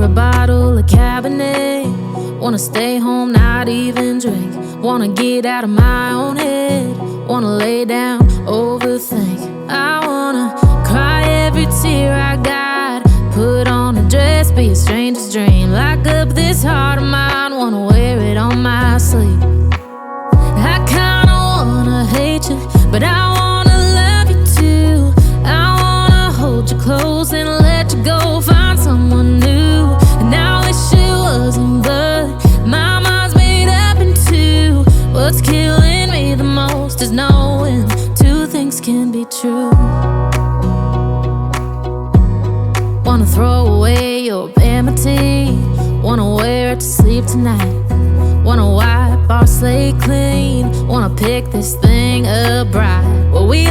near a bottle of Cabernet. Wanna stay home, not even drink. Wanna get out of my own head. Wanna lay down, overthink. I wanna cry every tear I got. Put on a dress, be a stranger's dream. Lock up this heart of mine, wanna wear it on my sleeve. I kinda wanna hate you, but I wanna love you too. I wanna hold you close and let you go, find someone new. And I wish it wasn't, but my mind's made up in two. What's killing me the most is knowing two things can be true. Wanna throw away your vanity. Wanna wear it to sleep tonight. Wanna wipe our slate clean. Wanna pick this thing up right where we